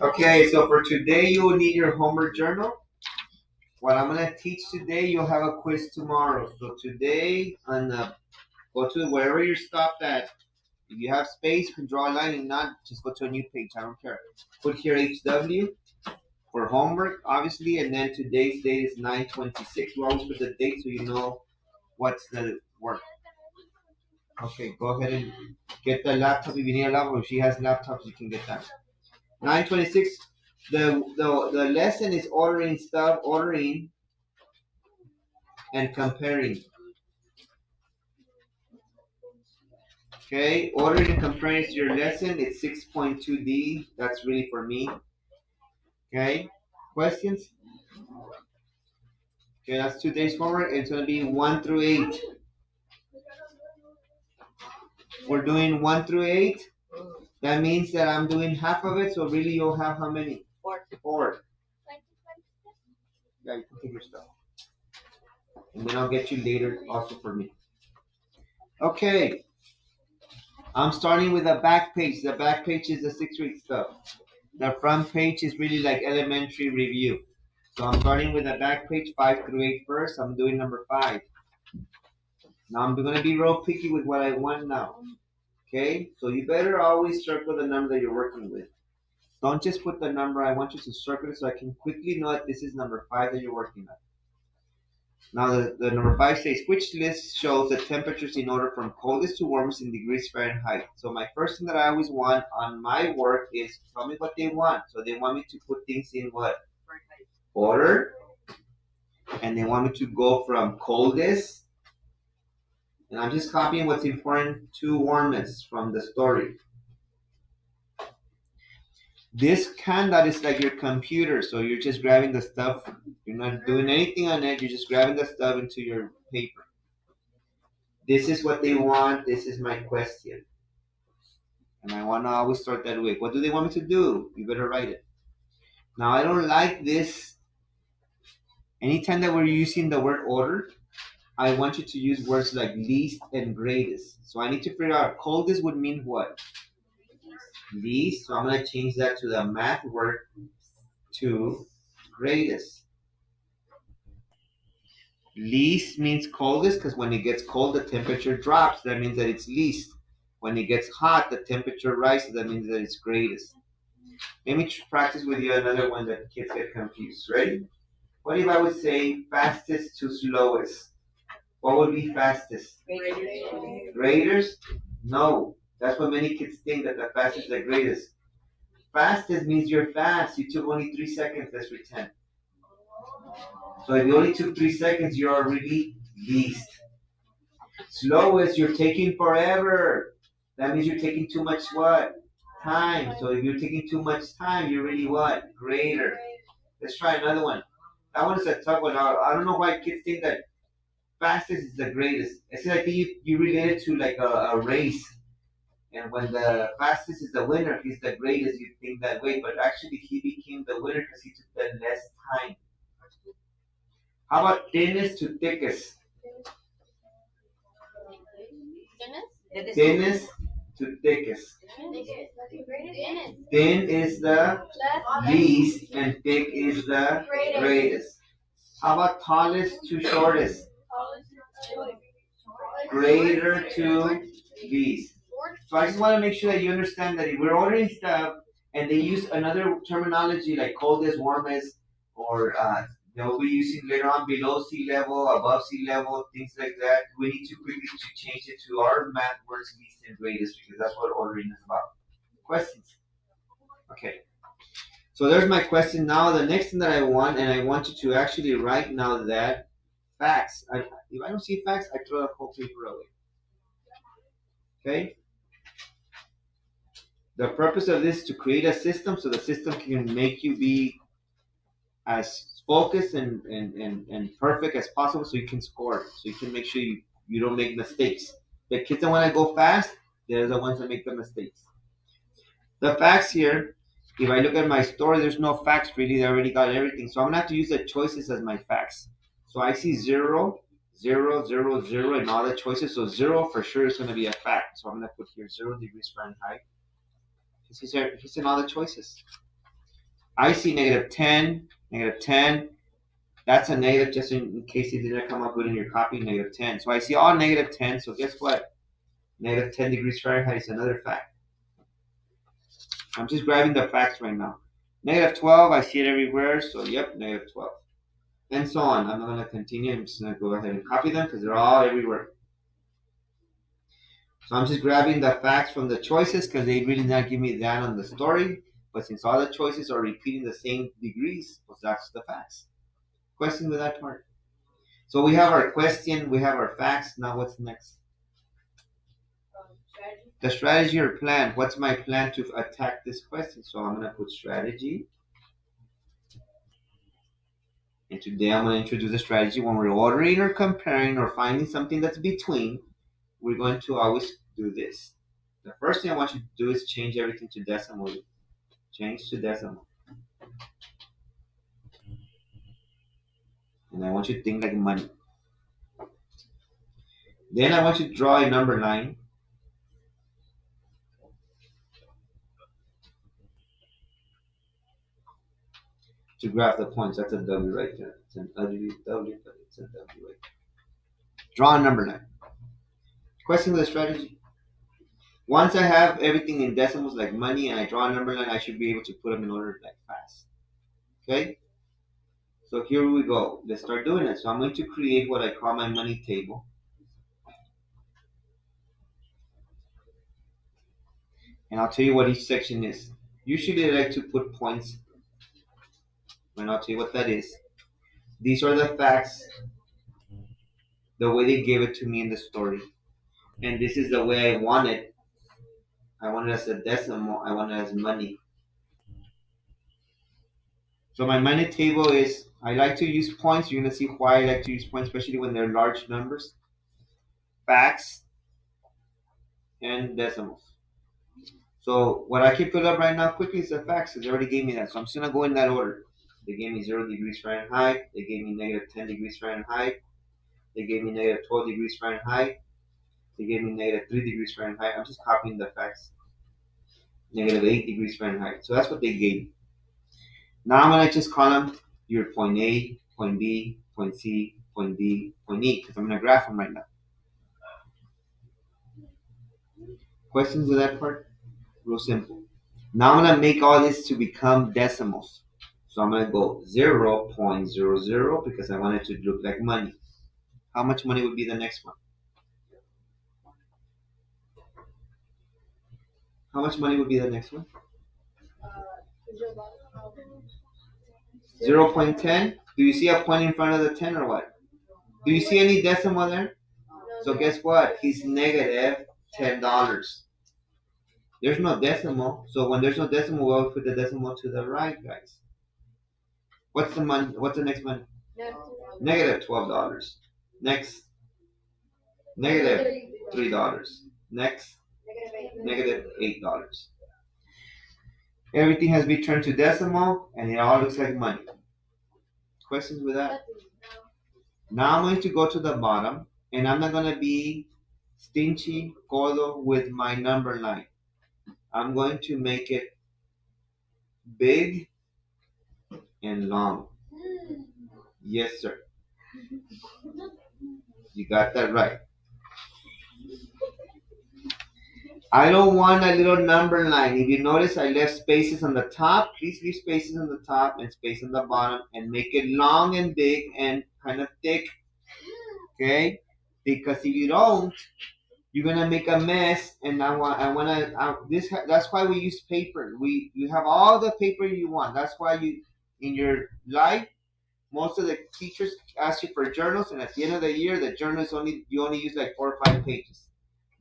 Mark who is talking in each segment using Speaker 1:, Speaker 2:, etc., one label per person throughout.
Speaker 1: Okay, so for today, you will need your homework journal. What I'm going to teach today, you'll have a quiz tomorrow. So today, go to wherever you're stopped at. If you have space, you can draw a line. If not, just go to a new page. I don't care. Put here HW for homework, obviously, and then today's date is 9/26. We always put the date so you know what's the work. Okay, go ahead and get the laptop. If you need a laptop, if she has laptops, you can get that. 9/26. The lesson is ordering stuff, ordering and comparing. Okay, ordering and comparing is your lesson. It's 6.2D. That's really for me. Okay, questions? Okay, that's today's homework. It's going to be 1 through 8. We're doing 1 through 8. That means that I'm doing half of it. So really, you'll have how many? 4. Yeah, you can take your stuff. And then I'll get you later also for me. Okay. I'm starting with the back page. The back page is the 6th grade stuff. The front page is really like elementary review. So I'm starting with the back page 5 through 8 first. I'm doing number 5. Now I'm going to be real picky with what I want now. Okay? So you better always circle the number that you're working with. Don't just put the number. I want you to circle it so I can quickly know that this is number 5 that you're working on. Now the number 5 says, which list shows the temperatures in order from coldest to warmest in degrees Fahrenheit? So my first thing that I always want on my work is tell me what they want. So they want me to put things in what? Order. And they want me to go from coldest. And I'm just copying what's important to warmest from the story. This CANDOT is like your computer. So you're just grabbing the stuff. You're not doing anything on it. You're just grabbing the stuff into your paper. This is what they want. This is my question. And I want to always start that way. What do they want me to do? You better write it. Now, I don't like this. Anytime that we're using the word order, I want you to use words like least and greatest. So I need to figure out coldest would mean what? Least. So I'm going to change that to the math word to greatest. Least means coldest because when it gets cold, the temperature drops. That means that it's least. When it gets hot, the temperature rises. That means that it's greatest. Let me practice with you another one that kids get confused. Ready? What if I would say fastest to slowest? What would be fastest? Greatest? No. That's what many kids think, that the fastest is the greatest. Fastest means you're fast. You took only 3 seconds. Let's pretend. So if you only took 3 seconds, you're already least. Slowest, you're taking forever. That means you're taking too much what? Time. So if you're taking too much time, you're really what? Greater. Let's try another one. That one is a tough one. I don't know why kids think that fastest is the greatest. I said I think you relate it to like a race. And when the fastest is the winner, he's the greatest, you think that way. But actually, he became the winner because he took the less time. How about thinnest to thickest? Thinnest to thickest. Thin is the least and thick is the greatest. How about tallest to shortest? Greater to least. So I just want to make sure that you understand that if we're ordering stuff and they use another terminology like coldest, warmest, or they'll be using later on below sea level, above sea level, things like that, we need to quickly change it to our math words, least and greatest, because that's what ordering is about. Questions? Okay. So there's my question. Now the next thing that I want, and I want you to actually write now that facts. If I don't see facts, I throw the whole paper away. Okay? The purpose of this is to create a system so the system can make you be as focused and perfect as possible so you can score. So you can make sure you don't make mistakes. The kids that want to go fast, they're the ones that make the mistakes. The facts here, if I look at my story, there's no facts really. They already got everything. So I'm going to have to use the choices as my facts. So I see 0, 0, 0, 0 in all the choices. So 0 for sure is going to be a fact. So I'm going to put here 0 degrees Fahrenheit. He's in all the choices. I see negative 10, negative 10. That's a negative just in case it didn't come up good in your copy, negative 10. So I see all negative 10. So guess what? Negative 10 degrees Fahrenheit is another fact. I'm just grabbing the facts right now. Negative 12, I see it everywhere. So yep, negative 12. And so on. I'm not going to continue. I'm just going to go ahead and copy them because they're all everywhere. So I'm just grabbing the facts from the choices because they really not give me that on the story. But since all the choices are repeating the same degrees, well, that's the facts. Question with that part. So we have our question, we have our facts. Now what's next? The strategy or plan. What's my plan to attack this question? So I'm going to put strategy. And today I'm going to introduce a strategy when we're ordering or comparing or finding something that's between. We're going to always do this. The first thing I want you to do is change everything to decimal. Change to decimal. And I want you to think like money. Then I want you to draw a number line. To graph the points. That's a W right there. It's an ugly W, but it's a W right there. Draw a number line. Question with the strategy. Once I have everything in decimals like money and I draw a number line, I should be able to put them in order like fast. Okay? So here we go. Let's start doing it. So I'm going to create what I call my money table. And I'll tell you what each section is. Usually I like to put points. And I'll tell you what that is. These are the facts, the way they gave it to me in the story. And this is the way I want it. I want it as a decimal. I want it as money. So my money table is, I like to use points. You're going to see why I like to use points, especially when they're large numbers. Facts and decimals. So what I can fill up right now quickly is the facts because they already gave me that. So I'm just going to go in that order. They gave me 0 degrees Fahrenheit. They gave me negative 10 degrees Fahrenheit. They gave me negative 12 degrees Fahrenheit. They gave me negative 3 degrees Fahrenheit. I'm just copying the facts. Negative 8 degrees Fahrenheit. So that's what they gave me. Now I'm going to just call them your point A, point B, point C, point D, point E, because I'm going to graph them right now. Questions with that part? Real simple. Now I'm going to make all this to become decimals. So I'm going to go 0.00 because I want it to look like money. How much money would be the next one? How much money would be the next one? 0.10. Do you see a point in front of the 10 or what? Do you see any decimal there? So guess what? He's negative $10. There's no decimal. So when there's no decimal, we'll put the decimal to the right, guys. What's the money? What's the next money? Negative $12. Next. Negative $3. Next. Negative $8. Everything has been turned to decimal, and it all looks like money. Questions with that? Now I'm going to go to the bottom, and I'm not going to be stingy, codo with my number line. I'm going to make it big and long. Yes, sir. You got that right. I don't want a little number line. If you notice, I left spaces on the top. Please leave spaces on the top and space on the bottom and make it long and big and kind of thick. Okay? Because if you don't, you're gonna make a mess. And that's why we use paper. You have all the paper you want. That's why you in your life. Most of the teachers ask you for journals, and at the end of the year, the journal is you only use like 4 or 5 pages.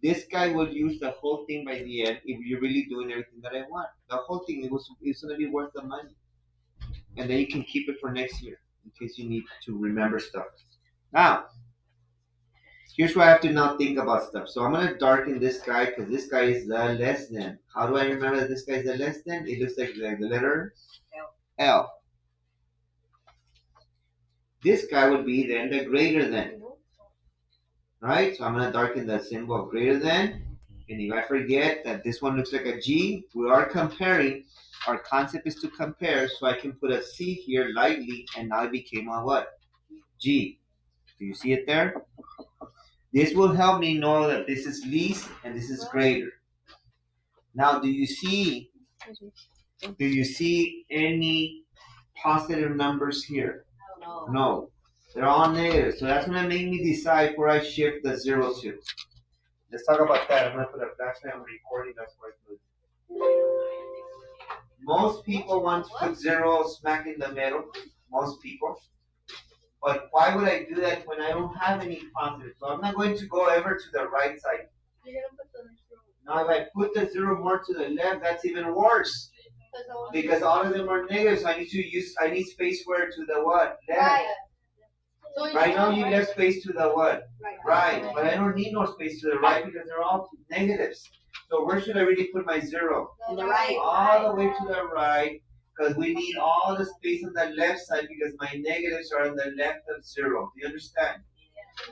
Speaker 1: This guy will use the whole thing by the end if you're really doing everything that I want. The whole thing it's gonna be worth the money, and then you can keep it for next year in case you need to remember stuff. Now, here's where I have to now think about stuff. So I'm gonna darken this guy because this guy is the less than. How do I remember that this guy is the less than? It looks like the letter L. This guy would be then the greater than. Right? So I'm going to darken the symbol of greater than. And if I forget that this one looks like a G, we are comparing. Our concept is to compare, so I can put a C here lightly, and now it became a what? G. Do you see it there? This will help me know that this is least and this is greater. Now, do you see any positive numbers here? No. They're all negative. So that's going to make me decide where I shift the 0 to. Let's talk about that. I'm going to put a flashlight on recording. That's why I put. Most people want to put 0 smack in the middle. Most people. But why would I do that when I don't have any positive? So I'm not going to go ever to the right side. Now if I put the 0 more to the left, that's even worse. Because all of them are negatives. I need space where to the what? Left. Right now you left space to the what? Right. But I don't need no space to the right because they're all negatives. So where should I really put my 0?
Speaker 2: To the right.
Speaker 1: All the way to the right. Because we need all the space on the left side because my negatives are on the left of 0. Do you understand?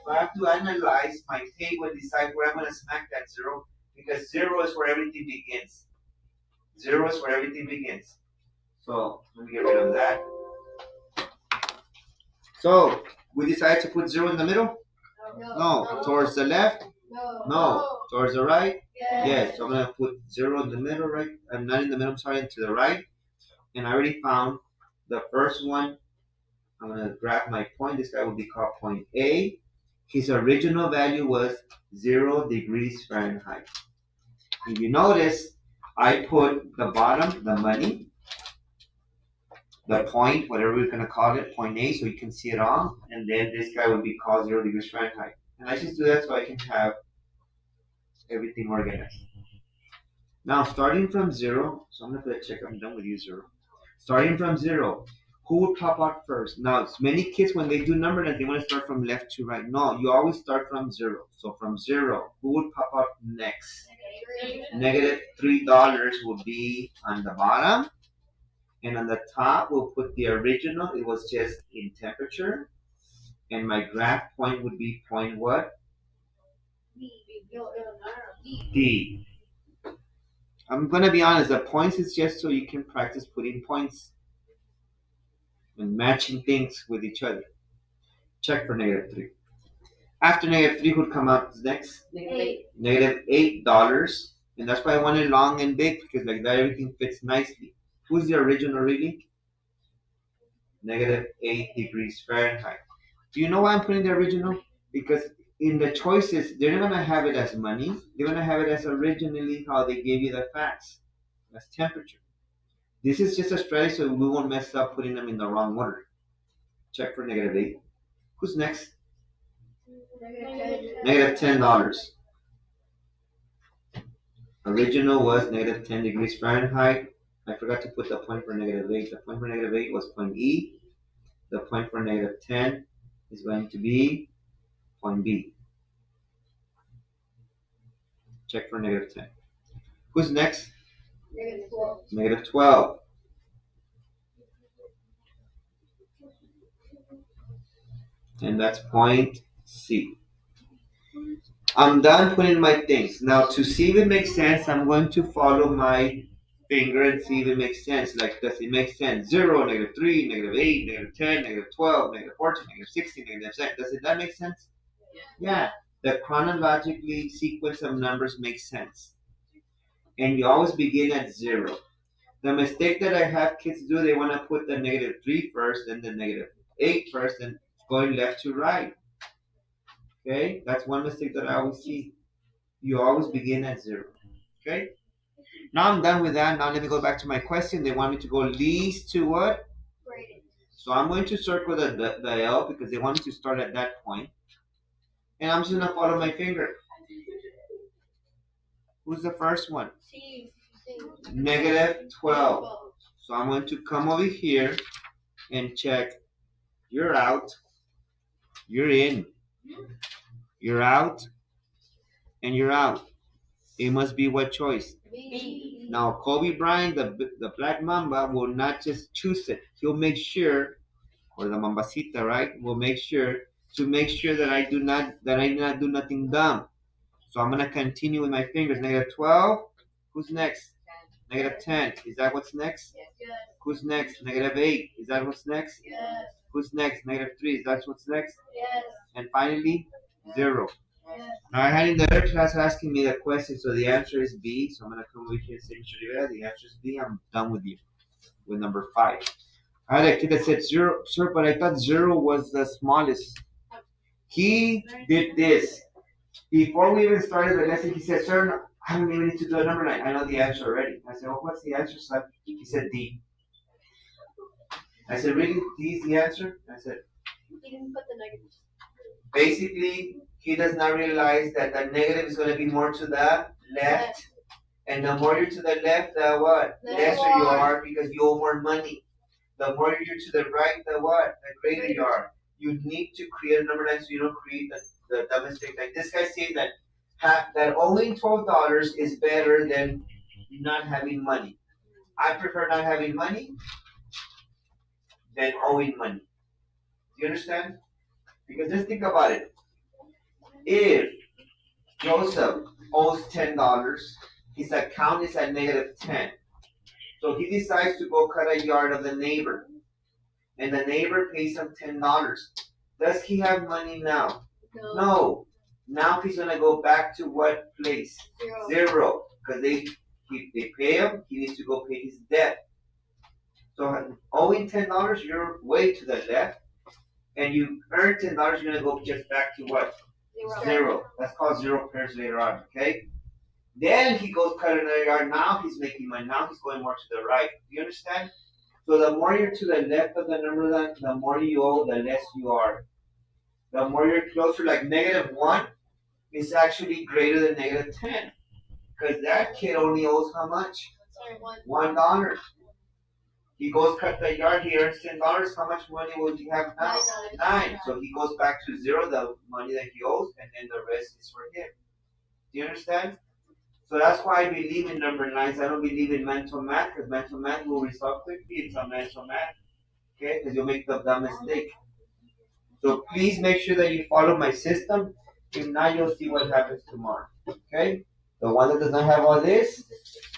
Speaker 1: So I have to analyze my table and decide where I'm going to smack that 0 because 0 is where everything begins. 0 is where everything begins. So let me get rid of that. So we decided to put 0 in the middle? No. Towards the left? No. Towards the right? Yes. So I'm going to put 0 in the middle, right? I'm not in the middle, I'm sorry, to the right. And I already found the first one. I'm going to grab my point. This guy will be called point A. His original value was 0 degrees Fahrenheit. If you notice, I put the bottom, the money, the point, whatever we're going to call it, point A, so you can see it all. And then this guy will be called 0 degrees Fahrenheit. And I just do that so I can have everything organized. Now, starting from 0, so I'm going to put a check. I'm done with you, 0. Starting from 0, who would pop out first? Now, many kids, when they do numbers, they want to start from left to right. No, you always start from 0. So from 0, who would pop out next? Negative $3 will be on the bottom. And on the top, we'll put the original. It was just in temperature. And my graph point would be point what? D. I'm going to be honest. The points is just so you can practice putting points and matching things with each other. Check for negative 3. After negative 3, would come out next? Negative $8. And that's why I want it long and big because like that everything fits nicely. Who's the original really? Negative 8 degrees Fahrenheit. Do you know why I'm putting the original? Because in the choices, they're not going to have it as money. They're going to have it as originally how they gave you the facts. That's temperature. This is just a strategy so we won't mess up putting them in the wrong order. Check for negative 8. Who's next? Negative $10. Original was negative 10 degrees Fahrenheit. I forgot to put the point for negative 8. The point for negative 8 was point E. The point for negative 10 is going to be point B. Check for negative 10. Who's next?
Speaker 2: Negative 12.
Speaker 1: Negative 12. And that's point C. I'm done putting my things. Now to see if it makes sense, I'm going to follow my finger and see if it makes sense. Like, does it make sense? 0, negative 3, negative 8, negative 10, negative 12, negative 14, negative 16, negative 7. Does that make sense? Yeah. The chronologically sequence of numbers makes sense. And you always begin at 0. The mistake that I have kids do, they want to put the negative 3 first, then the negative 8 first, and going left to right. Okay? That's one mistake that I always see. You always begin at 0. Okay? Now I'm done with that. Now let me go back to my question. They want me to go least to what?
Speaker 2: Greatest.
Speaker 1: So I'm going to circle the L because they want me to start at that point. And I'm just going to follow my finger. Who's the first one?
Speaker 2: C.
Speaker 1: Negative 12. So I'm going to come over here and check. You're out. You're in. You're out. And you're out. It must be what choice?
Speaker 2: B.
Speaker 1: Now, Kobe Bryant, the Black Mamba, will not just choose it. He'll make sure, or the Mambasita, right? Will make sure that I do not do nothing dumb. So I'm gonna continue with my fingers. Negative 12. Who's next? Negative 10. Is that what's next? Who's next? Negative 8. Is that what's next? Who's next? Negative 3. Is that what's next? And finally, 0. Now I had in the other class asking me the question, so the answer is B. So I'm gonna come over here and say, Mr. Rivera, the answer is B. I'm done with you with number 5. I had a kid that said 0, sir, but I thought 0 was the smallest. He did this. Before we even started the lesson, he said, sir, I don't even need to do a number line. I know the answer already. I said, oh, what's the answer, son? He said D. I said, really? D is the answer? I said,
Speaker 2: He didn't put the negatives.
Speaker 1: basically, he does not realize that the negative is going to be more to the left. And the more you're to the left, the what? Lesser you are because you owe more money. The more you're to the right, the what? The greater you are. You need to create a number line so you don't create the mistake. Like this guy saying that owing $12 is better than not having money. I prefer not having money than owing money. Do you understand? Because just think about it. If Joseph owes $10, his account is at negative 10. So he decides to go cut a yard of the neighbor. And the neighbor pays him $10. Does he have money now? No. Now he's gonna go back to what place? 0. Because they pay him, he needs to go pay his debt. So owing $10, you're way to the left. And you earn $10, you're gonna go just back to what? 0. That's called 0 pairs later on, okay? Then he goes cut another yard. Now he's making money. Now he's going more to the right. Do you understand? So the more you're to the left of the number line, the more you owe, the less you are. The more you're closer, like negative 1 is actually greater than negative 10. Because that kid only owes how much? $1. He goes cut the yard, he earns $10. How much money will he have now? 9. So he goes back to 0, the money that he owes, and then the rest is for him. Do you understand? So that's why I believe in number lines. I don't believe in mental math, because mental math will resolve quickly. It's a mental math, okay? Because you'll make the dumb mistake. So please make sure that you follow my system. If not, you'll see what happens tomorrow, okay? The one that does not have all this,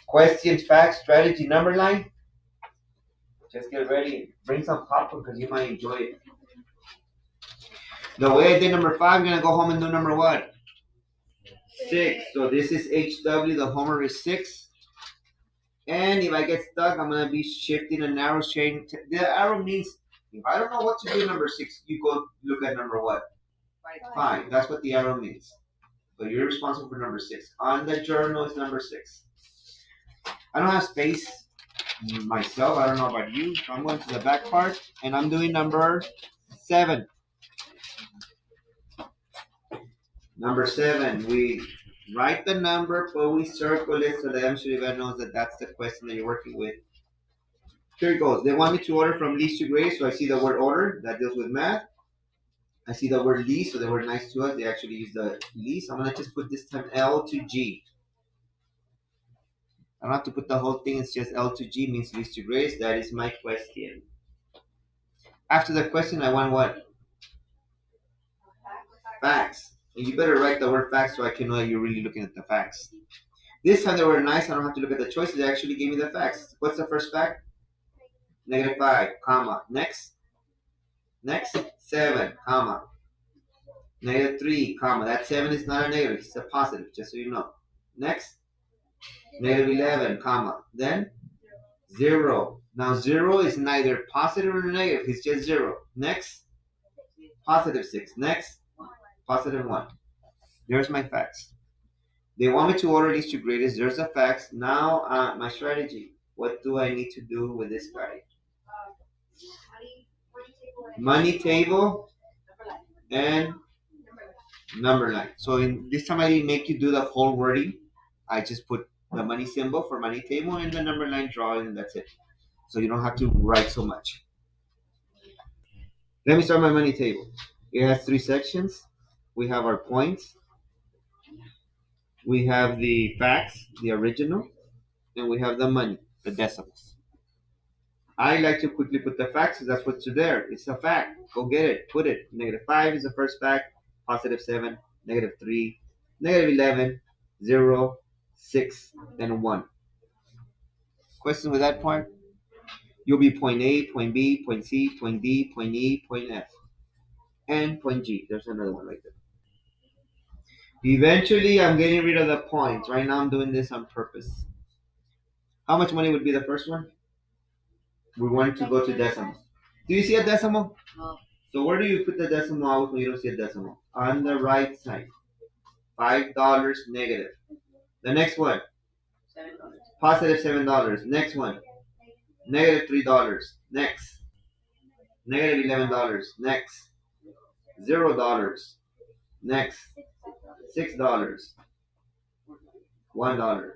Speaker 1: questions, facts, strategy, number line, just get ready. Bring some popcorn because you might enjoy it. The way I did number 5, I'm going to go home and do number what? 6. So this is HW, the homework is 6. And if I get stuck, I'm going to be shifting an arrow chain. The arrow means if I don't know what to do number 6, you go look at number what? 5. That's what the arrow means. So you're responsible for number 6. On the journal is number 6. I don't have space myself. I don't know about you. So I'm going to the back part and I'm doing number 7. Number 7, we write the number, but we circle it so that Mr. Rivera knows that that's the question that you're working with. Here it goes. They want me to order from least to greatest, so I see the word order. That deals with math. I see the word least, so they were nice to us. They actually use the least. I'm going to just put this time L to G. I don't have to put the whole thing. It's just L to G means least to greatest. That is my question. After the question, I want what? Facts. And you better write the word facts so I can know that you're really looking at the facts. This time they were nice. I don't have to look at the choices. They actually gave me the facts. What's the first fact? Negative 5, comma. Next. Next. 7, comma. Negative 3, comma. That 7 is not a negative. It's a positive, just so you know. Next. Negative 11, comma. Then 0. Now 0 is neither positive nor negative. It's just 0. Next. Positive 6. Next. Positive 1. There's my facts. They want me to order least to greatest. There's the facts. Now my strategy. What do I need to do with this guy? Money table and number line. So in this time I didn't make you do the whole wording. I just put the money symbol for money table and the number line drawing, and that's it. So you don't have to write so much. Let me start my money table. It has 3 sections. We have our points. We have the facts, the original, and we have the money, the decimals. I like to quickly put the facts because that's what's there. It's a fact. Go get it. Put it. Negative 5 is the first fact. Positive 7. Negative 3. negative 11, 0, 6, and 1. Question with that part? You'll be point A, point B, point C, point D, point E, point F, and point G. There's another one right there. Eventually, I'm getting rid of the points. Right now, I'm doing this on purpose. How much money would be the first one? We want to go to decimal. Do you see a decimal?
Speaker 2: No.
Speaker 1: So where do you put the decimal out when you don't see a decimal? On the right side. $5 negative. The next one.
Speaker 2: $7.
Speaker 1: Positive $7. Next one. Negative $3. Next. Negative $11. Next. $0. Next. $6. $1.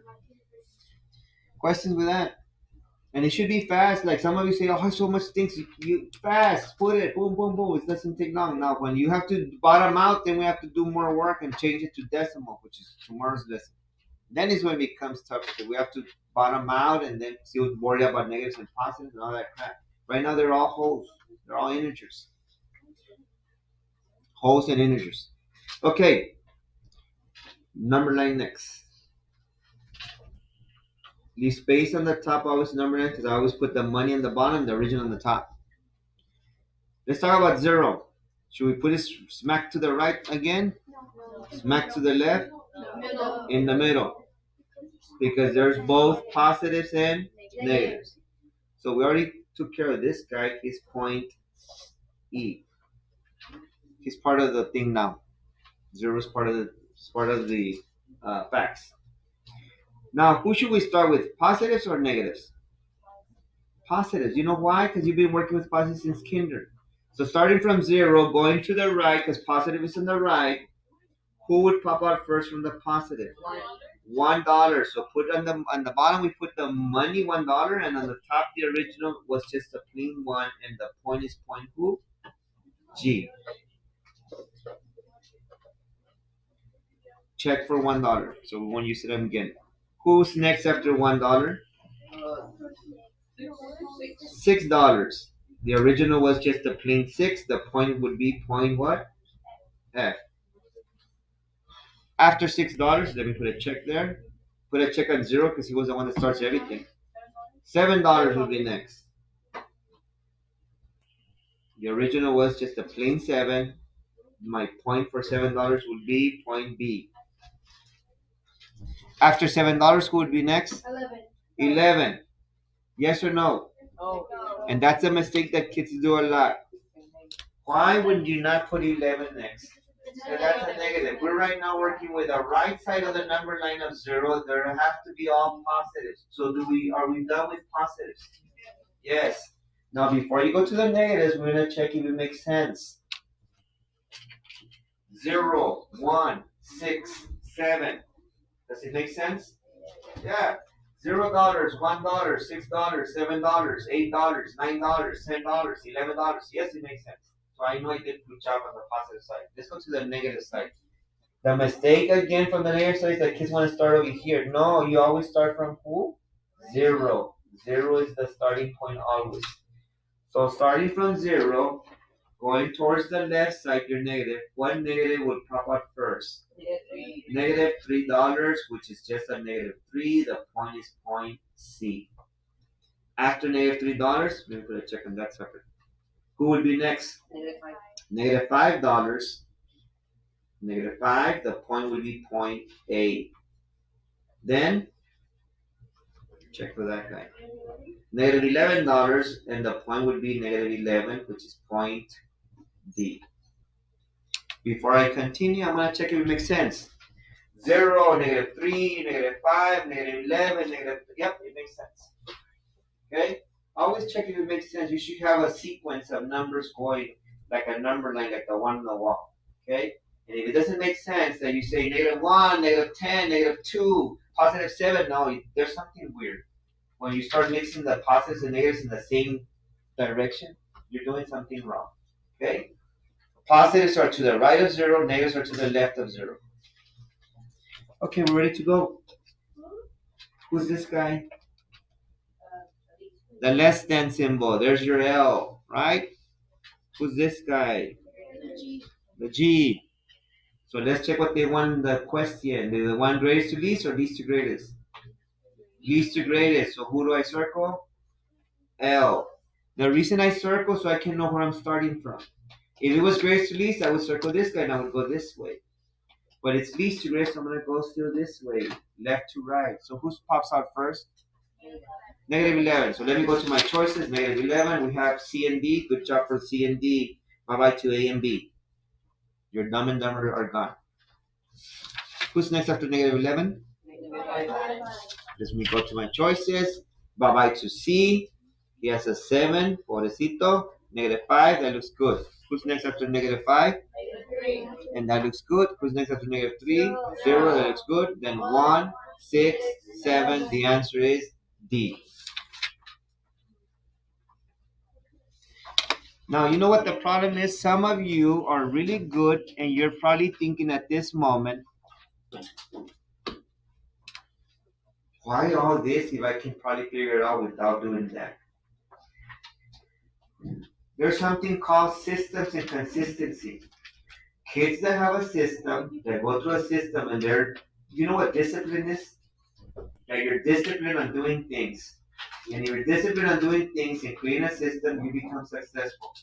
Speaker 1: Questions with that? And it should be fast. Like some of you say, oh, so much things. You fast, put it, boom, boom, boom. It doesn't take long. Now, when you have to bottom out, then we have to do more work and change it to decimal, which is tomorrow's lesson. Then is when it becomes tough because we have to bottom out and then still worry about negatives and positives and all that crap. Right now, they're all wholes. They're all integers. Wholes and integers. Okay. Number line next. Leave space on the top, always number line, because I always put the money on the bottom, the original on the top. Let's talk about 0. Should we put it smack to the right again? Smack to the left?
Speaker 2: Middle.
Speaker 1: In the middle. Because there's both positives and negatives. So we already took care of this guy. He's point E. He's part of the thing now. 0 is part of the facts. Now, who should we start with? Positives or negatives? Positives. You know why? Because you've been working with positives since kinder. So starting from 0, going to the right, because positive is on the right, who would pop out first from the positive? $1. So put on the bottom we put the money $1, and on the top the original was just a plain 1, and the point is point who? G. Check for $1. So we won't use it again. Who's next after $1? $6. The original was just a plain 6. The point would be point what? F. After $6, let me put a check there. Put a check on 0 because he was the one that starts everything. $7 will be next. The original was just a plain 7. My point for $7 would be point B. After $7, who would be next? 11. Yes or no?
Speaker 2: No.
Speaker 1: And that's a mistake that kids do a lot. Why would you not put 11 next? So that's a negative. We're right now working with the right side of the number line of 0. There have to be all positives. So are we done with positives? Yes. Now before you go to the negatives, we're gonna check if it makes sense. 0, 1, 6, 7. Does it make sense? Yeah. $0, $1, $6, $7, $8, $9, $10, $11. Yes, it makes sense. So I know I did a good job on the positive side. Let's go to the negative side. The mistake again from the negative side is that kids want to start over here. No, you always start from who? 0. 0 is the starting point always. So starting from 0, going towards the left side, you're negative. What negative would pop out first? Negative $3, which is just a negative 3. The point is point C. After negative $3, let me put a check on that sucker. Who would be next? Negative $5. Negative 5. The point would be point A. Then check for that guy. Negative $11, and the point would be negative 11, which is point D. Before I continue, I'm going to check if it makes sense. 0, negative 3, negative 5, negative 11, negative... Yep, it makes sense. Okay? Always check if it makes sense. You should have a sequence of numbers going like a number line, like the one on the wall. Okay? And if it doesn't make sense, then you say negative 1, negative 10, negative 2, positive 7. No, there's something weird. When you start mixing the positives and negatives in the same direction, you're doing something wrong. Okay? Positives are to the right of 0, negatives are to the left of 0. Okay, we're ready to go. Who's this guy? The less than symbol. There's your L, right? Who's this guy? The G. So let's check what they want in the question. Do they want greatest to least or least to greatest? Least to greatest. So who do I circle? L. The reason I circle so I can know where I'm starting from. If it was greatest to least, I would circle this guy and I would go this way. But it's least to greatest, so I'm gonna go still this way, left to right. So who pops out first? Negative 11. So let me go to my choices. Negative 11. We have C and D. Good job for C and D. Bye bye to A and B. Your dumb and dumber are gone. Who's next after negative 11? Let me go to my choices. Bye bye to C. He has a 7. Pobrecito. Negative 5. That looks good. Who's next after negative 5? And that looks good. Who's next after negative 3? 0. That looks good. Then 1, 6, 7. The answer is D. Now, you know what the problem is? Some of you are really good and you're probably thinking at this moment, why all this if I can probably figure it out without doing that? There's something called systems and consistency. Kids that have a system, that go through a system and you know what discipline is? That you're disciplined on doing things. And if you're disciplined on doing things and creating a system, you become successful.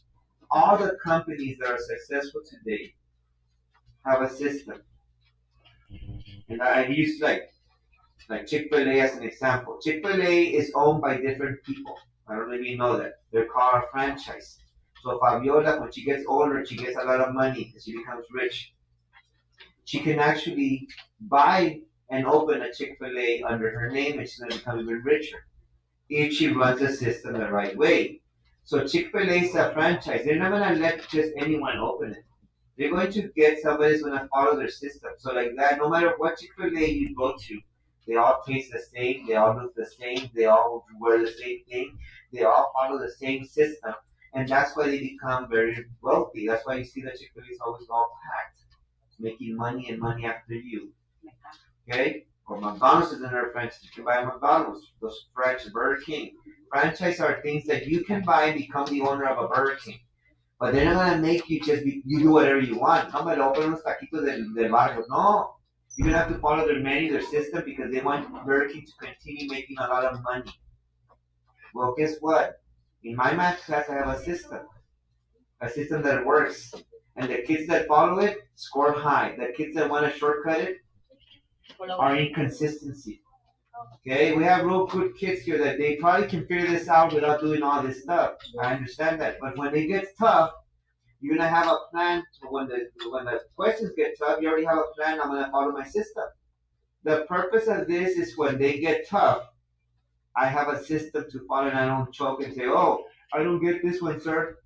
Speaker 1: All the companies that are successful today have a system. And I use like Chick-fil-A as an example. Chick-fil-A is owned by different people. I don't know if you know that. They're called a franchise. So Fabiola, when she gets older, she gets a lot of money because she becomes rich. She can actually buy and open a Chick-fil-A under her name and she's going to become even richer if she runs the system the right way. So Chick-fil-A is a franchise. They're not going to let just anyone open it. They're going to get somebody who's going to follow their system. So like that, no matter what Chick-fil-A you go to, they all taste the same, they all look the same, they all wear the same thing, they all follow the same system. And that's why they become very wealthy. That's why you see that Chick-fil-A is always all packed, making money and money after you. Okay? Or McDonald's is another franchise. You can buy a McDonald's, those franchise, Burger King. Franchise are things that you can buy and become the owner of a Burger King. But they're not gonna make you you do whatever you want. No me lo open unos taquitos del barrio. No. You're gonna have to follow their menu, their system, because they want Burger King to continue making a lot of money. Well, guess what? In my math class, I have a system that works. And the kids that follow it score high. The kids that want to shortcut it are inconsistency. Okay, we have real good kids here that they probably can figure this out without doing all this stuff. I understand that. But when it gets tough, you're gonna have a plan. So when the questions get tough, you already have a plan. I'm gonna follow my system. The purpose of this is when they get tough, I have a system to follow, and I don't choke and say, "Oh, I don't get this one, sir."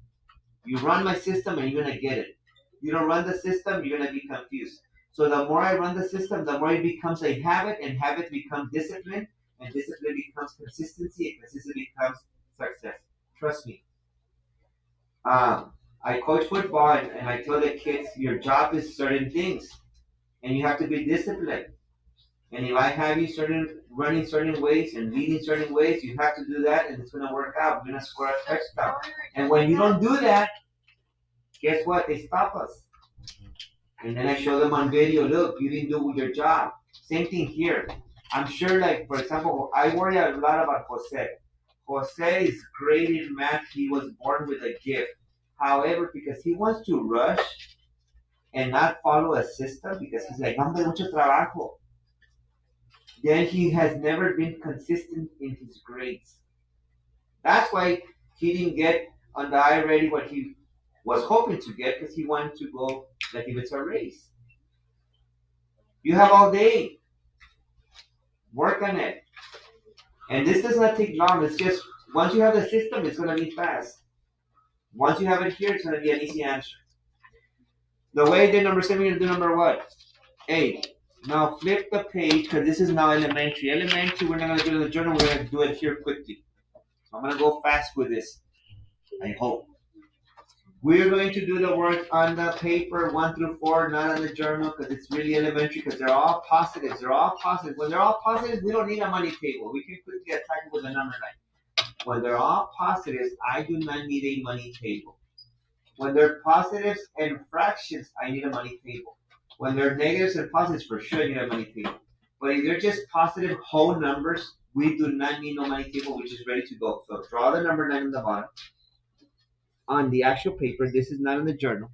Speaker 1: You run my system, and you're gonna get it. You don't run the system, you're gonna be confused. So the more I run the system, the more it becomes a habit, and habit becomes discipline, and discipline becomes consistency, and consistency becomes success. Trust me. I coach football and I tell the kids your job is certain things and you have to be disciplined. And if I have you running certain ways and leading certain ways, you have to do that and it's gonna work out. We're gonna score a touchdown. And when you don't do that, guess what? They stop us. And then I show them on video, look, you didn't do your job. Same thing here. I'm sure, like, for example, I worry a lot about Jose. Jose is great in math. He was born with a gift. However, because he wants to rush and not follow a system, because he's like, hombre, mucho trabajo, then he has never been consistent in his grades. That's why he didn't get on the I ready what he was hoping to get, because he wanted to go like if it's a race. You have all day. Work on it. And this does not take long. It's just once you have the system, it's going to be fast. Once you have it here, it's going to be an easy answer. The way I did number 7, you're going to do number what? 8. Now flip the page because this is now elementary. Elementary, we're not going to do it in the journal. We're going to do it here quickly. So I'm going to go fast with this. I hope. We're going to do the work on the paper 1 through 4, not on the journal because it's really elementary because they're all positives. They're all positive. When they're all positives, we don't need a money table. We can quickly attack it with a number line. When they're all positives, I do not need a money table. When they're positives and fractions, I need a money table. When they're negatives and positives, for sure you need a money table. But if they're just positive whole numbers, we do not need no money table. We're just ready to go. So draw the number 9 on the bottom. On the actual paper, this is not in the journal.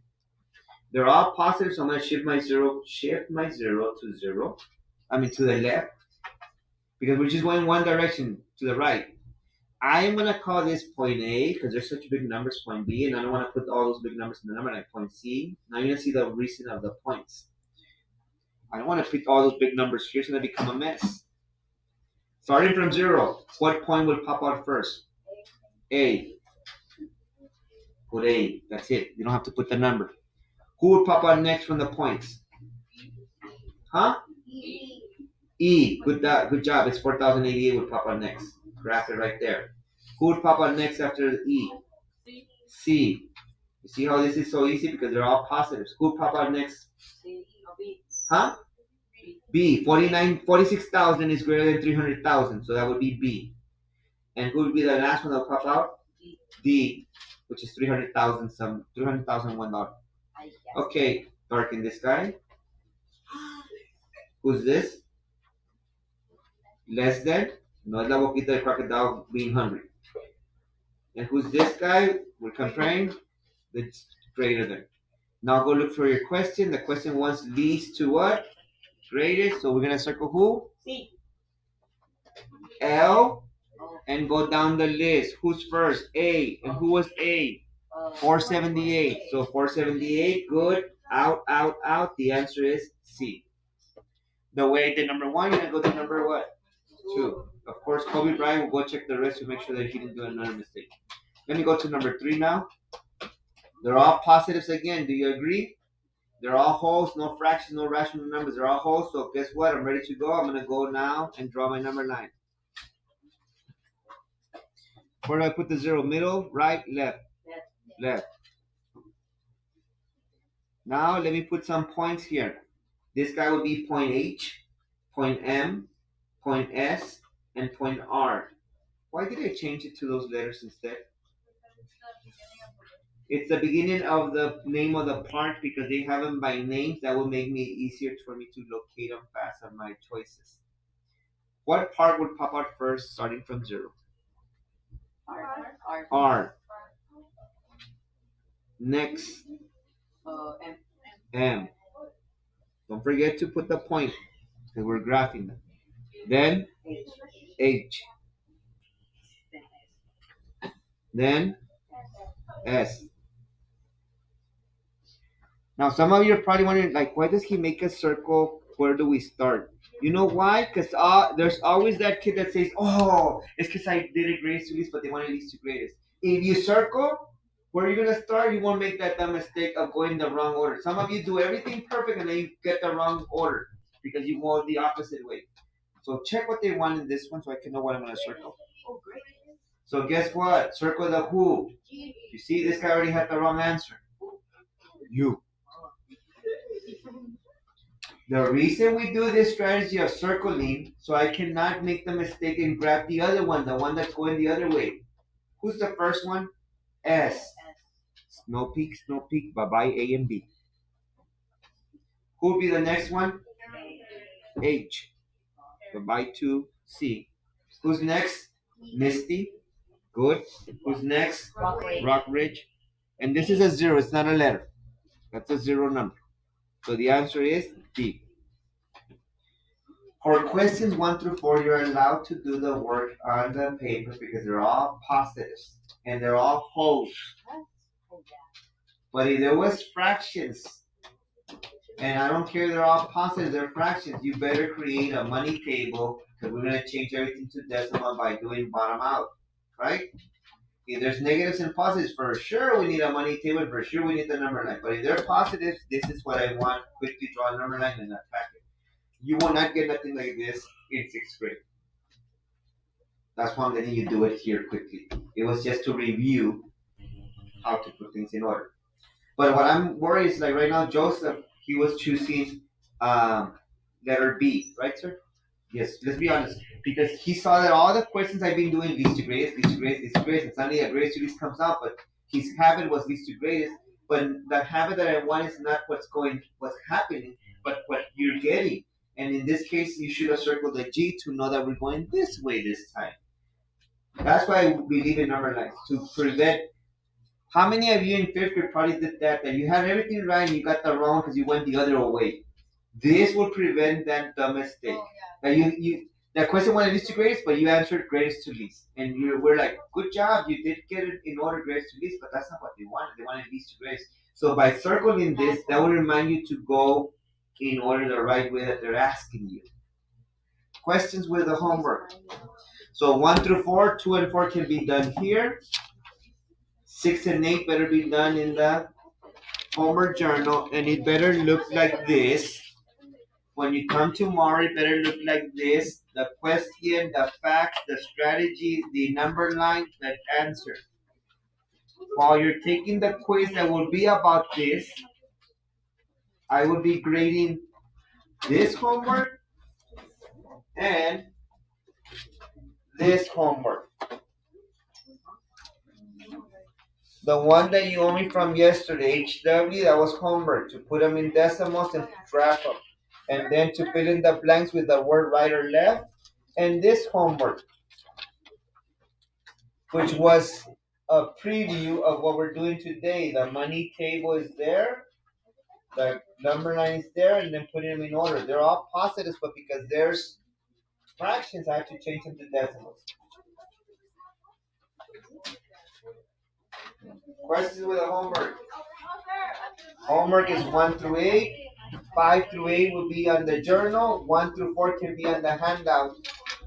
Speaker 1: They're all positive, so I'm gonna shift my zero to 0. I mean to the left, because we're just going one direction to the right. I'm gonna call this point A because there's such big numbers, point B, and I don't want to put all those big numbers in the number like point C. Now you're gonna see the reason of the points. I don't want to put all those big numbers here, it's gonna become a mess. Starting from 0, what point will pop out first? A. Put A. That's it. You don't have to put the number. Who would pop out next from the points? Huh? E. Good job. It's 4088 would pop out next. Graph it right there. Who would pop out next after E? C. You see how this is so easy because they're all positives. Who would pop out next? Huh? B. 46,000 is greater than 300,000, so that would be B. And who would be the last one that would pop out? D, which is 300,000 $300,001. Okay, darken this guy. Who's this? Less than? No es la boquita del crocodile being hungry. And who's this guy? We're comparing. It's greater than. Now go look for your question. The question wants least to what? Greatest. So we're gonna circle who?
Speaker 2: C.
Speaker 1: L. And go down the list. Who's first? A. And who was A? 478. So 478, good. Out, out, out. The answer is C. The way I did number 1, you're gonna go to number what? 2. Of course, Kobe Bryant will go check the rest to make sure that he didn't do another mistake. Let me go to number 3 now. They're all positives again. Do you agree? They're all wholes, no fractions, no rational numbers. They're all wholes. So guess what? I'm ready to go. I'm gonna go now and draw my number line. Where do I put the 0? Middle, right, left? Left. Now let me put some points here. This guy will be point H, point M, point S, and point R. Why did I change it to those letters instead? It's the beginning of the name of the part because they have them by names. That will make me easier for me to locate them fast on my choices. What part would pop out first starting from 0? R. Next. M. Don't forget to put the point because we're graphing them. Then H. Then S. Now some of you are probably wondering, like, why does he make a circle? Where do we start? You know why? Because there's always that kid that says, oh, it's because I did it greatest to least, but they want it least to greatest. If you circle where you're going to start, you won't make that dumb mistake of going the wrong order. Some of you do everything perfect and then you get the wrong order because you go the opposite way. So check what they want in this one so I can know what I'm going to circle. So guess what? Circle the who. You see, this guy already had the wrong answer. You. The reason we do this strategy of circling, so I cannot make the mistake and grab the other one, the one that's going the other way. Who's the first one? S. Snow peak, bye-bye, A and B. Who will be the next one? H. Bye-bye to C. Who's next? Misty. Good. Who's next? Rock Ridge. And this is a 0, it's not a letter. That's a 0 number. So the answer is D. For questions 1 through 4, you're allowed to do the work on the paper because they're all positives and they're all wholes. But if there was fractions, and I don't care, they're all positives, they're fractions, you better create a money table because we're going to change everything to decimal by doing bottom out, right? If there's negatives and positives, for sure we need a money table, for sure we need the number line. But if they're positives, this is what I want. Quickly draw a number line and attack it. You will not get nothing like this in 6th grade. That's why I'm letting you do it here quickly. It was just to review how to put things in order. But what I'm worried is, like right now, Joseph, he was choosing letter B, right, sir? Yes, let's be honest. Because he saw that all the questions I've been doing, least to greatest, least to greatest, least to greatest, and suddenly a greatest to least comes out, but his habit was least to greatest. But the habit that I want is not what's happening. but what you're getting. And in this case, you should have circled the G to know that we're going this way this time. That's why we leave in number lines to prevent. How many of you in fifth grade probably did that? That you had everything right and you got the wrong because you went the other way. This will prevent that dumb mistake. Oh, yeah. That that question wanted least to greatest, but you answered greatest to least, and you were like, "Good job, you did get it in order greatest to least," but that's not what they wanted. They wanted least to greatest. So by circling this, that will remind you to go in order the right way that they're asking you. Questions with the homework. So 1 through 4, 2 and 4 can be done here. 6 and 8 better be done in the homework journal, and it better look like this. When you come tomorrow, it better look like this. The question, the facts, the strategy, the number line, the answer. While you're taking the quiz that will be about this, I will be grading this homework and this homework. The one that you owe me from yesterday, HW, that was homework, to put them in decimals and draft them. And then to fill in the blanks with the word right or left. And this homework, which was a preview of what we're doing today. The money table is there, the number line is there, and then putting them in order. They're all positives, but because there's fractions, I have to change them to decimals. Questions with the homework. Homework is 1 through 8. 5 through 8 will be on the journal. 1 through 4 can be on the handout.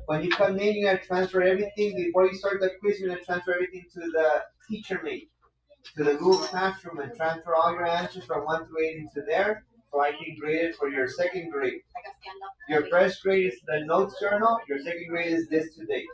Speaker 1: When you come in, you're going to transfer everything. Before you start the quiz, you're going to transfer everything to the teacher mate, to the Google Classroom, and transfer all your answers from 1 through 8 into there, so I can grade it for your second grade. Your first grade is the notes journal. Your second grade is this today.